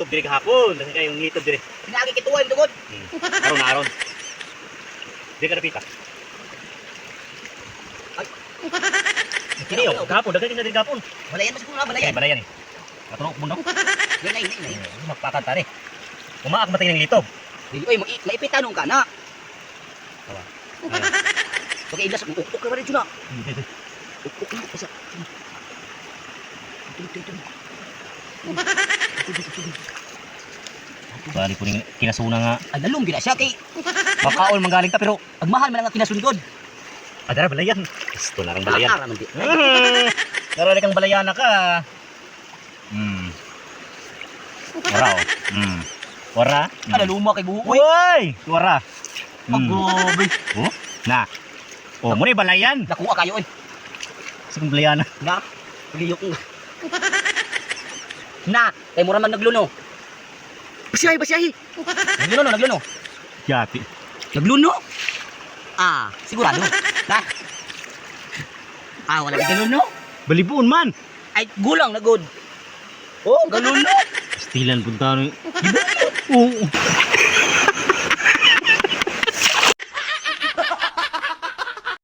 nilitob diri kahapon. Kasi kayong nilitob diri. Pinagi kituwa yung tugod. Aron na aron. Di ka napita. Kini oh, kahapon. Dagay na diri kahapon. Balayan mo siguro na, Balayan. balayan. Balayan eh. Katulong ko bundok. Nay. Magpakan tani. Umaak matay ng litob. Dili oy, maipitanong ka na. Tawa. Okay, ilas mo. Ukok ka ba rin na? Ukok na. Pasa. Bali ko ning kinasuna nga. Analong gina siya kay Makaon manggaling ta pero agmahal man ang kinasundod. adara balayan. Gusto na rang balayan. Ara man di. Narali kang balayana ka. Wara oh. Wara. Kada luma kay buho. Uy! Wara. Agobe. Oh, na. Oh, mo ni balayan. Nakuha kayo oy. Sige balayana. Na. Liyok nga. Na, kay mura man nagluno. Basiyahi. Nagluno. Yati. Nagluno? Ah, sigurado. Na. Wala ka nagluno? Balibuon man. Ay, gulang na good. Oh, galuno. Stilan punta no. Oo.